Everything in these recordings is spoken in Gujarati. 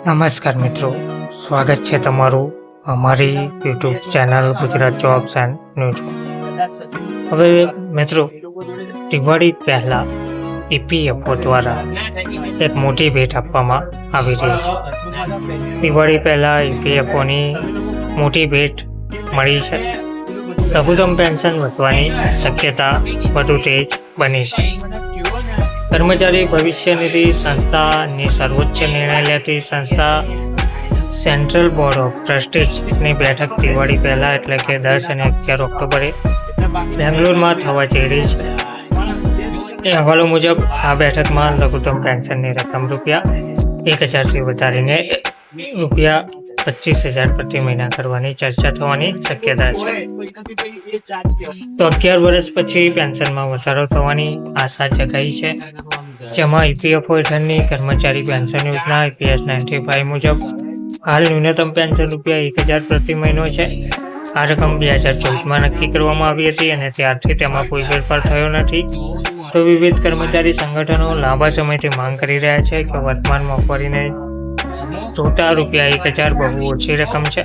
નમસ્કાર મિત્રો, સ્વાગત છે તમારું અમારી YouTube channel Gujarat jobs and news. હવે મિત્રો, દિવાળી પહેલા EPFO દ્વારા એક મોટી ભેટ આપવામાં આવી રહી છે. દિવાળી પહેલા EPFOની મોટી ભેટ મળી છે. લઘુત્તમ પેન્શન વધવાની શક્યતા વધુ તેજ બની છે. કર્મચારી ભવિષ્ય નિધિ સંસ્થાની સર્વોચ્ચ નિર્ણય લેતી સંસ્થા સેન્ટ્રલ બોર્ડ ઓફ ટ્રસ્ટીઝની બેઠક દિવાળી પહેલા એટલે કે 10 અને 11 ઓક્ટોબરે બેંગ્લોરમાં થવા જઈ રહી છે. એ અહેવાલો મુજબ આ બેઠકમાં લઘુત્તમ પેન્શનની રકમ ₹1000થી વધારીને ₹25,000 પ્રતિ મહિના કરવાની ચર્ચા થવાની શક્યતા છે. તો 11 વર્ષ પછી પેન્શનમાં વધારો થવાની આશા જગાઈ છે, જેમાં EPFO હેઠળની કર્મચારી પેન્શન યોજના EPS 95 મુજબ હાલ ન્યૂનતમ પેન્શન ₹1000 પ્રતિ મહિનો છે. આ રકમ 2014માં નક્કી કરવામાં આવી હતી અને ત્યારથી તેમાં કોઈ ફેરફાર થયો નથી. તો વિવિધ કર્મચારી સંગઠનો લાંબા સમયથી માંગ કરી રહ્યા છે કે વર્તમાન મોંઘવારીને જોતા ₹1000 બહુ ઓછી રકમ છે.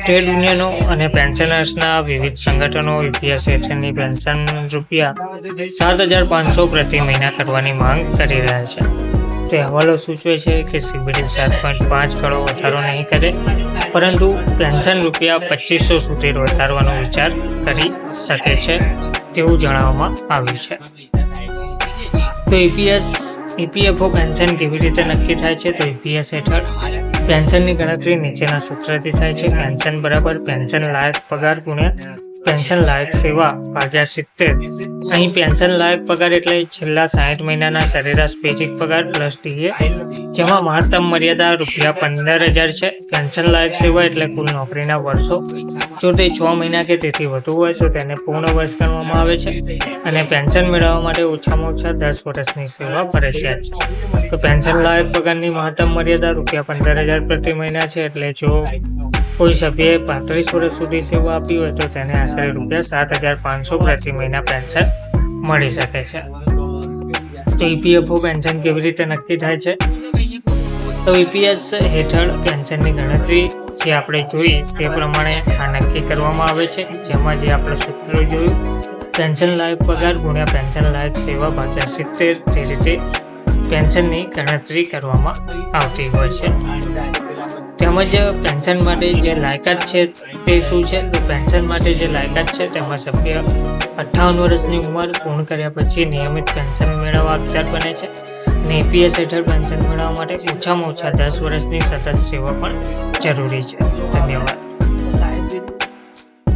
ટ્રેડ યુનિયનો અને પેન્શનર્સના વિવિધ સંગઠનો EPS હેઠળની પેન્શન ₹7,500 પ્રતિ મહિના કરવાની માંગ કરી રહ્યા છે. તે અહેવાલો સૂચવે છે કે CBD 7.5 કરોડ વધારો નહીં કરે, પરંતુ પેન્શન ₹2,500 સુધી વધારવાનો વિચાર કરી શકે છે તેવું જણાવવામાં આવ્યું છે. તો EPFO પેન્શન કેવી રીતે નક્કી થાય છે? તો EPS હેઠળ પેન્શનની ગણતરી નીચેના સૂત્રથી થાય છે. પેન્શન બરાબર પેન્શન લાયક પગાર ગુણ્યા પેન્શન લાયક સેવા ભાગ્યા 70. અહીં પેન્શન લાયક પગાર એટલે છેલ્લા 60 મહિનાના સરેરાશ બેઝિક પગાર પ્લસ DA, જેમાં મહત્તમ મર્યાદા ₹15,000 છે. પેન્શન લાયક સેવા એટલે કુલ નોકરીના વર્ષો. જો તે 6 મહિના કે તેથી વધુ હોય તો તેને પૂર્ણ વર્ષ ગણવામાં આવે છે અને પેન્શન મેળવવા માટે ઓછામાં ઓછા 10 વર્ષની સેવા ફરજિયાત છે. તો પેન્શન લાયક પગારની મહત્તમ મર્યાદા ₹15,000 પ્રતિ મહિના છે, એટલે જો કોઈ સભ્યએ 35 વર્ષ સુધી સેવા આપી હોય તો તેને આશરે ₹7,500 પ્રતિ મહિના પેન્શન મળી શકે છે. તો EPFO પેન્શન કેવી રીતે નક્કી થાય છે? તો EPS હેઠળ પેન્શનની ગણતરી જે આપણે જોઈ તે પ્રમાણે આ નક્કી કરવામાં આવે છે, જેમાં જે આપણે સૂત્ર જોયું પેન્શન લાયક પગાર ગુણ્યા પેન્શન લાયક સેવા ભાગ્યા 70, તે રીતે પેન્શનની ગણતરી કરવામાં આવતી હોય છે. તેમજ પેન્શન માટે જે લાયકાત છે તે શું છે? તો પેન્શન માટે જે લાયકાત છે તેમાં સભ્ય 58 વર્ષની ઉંમર પૂર્ણ કર્યા પછી નિયમિત પેન્શન મેળવવા હકદાર બને છે અને EPS હેઠળ પેન્શન મેળવવા માટે ઓછામાં ઓછા 10 વર્ષની સતત સેવા પણ જરૂરી છે. ધન્યવાદ.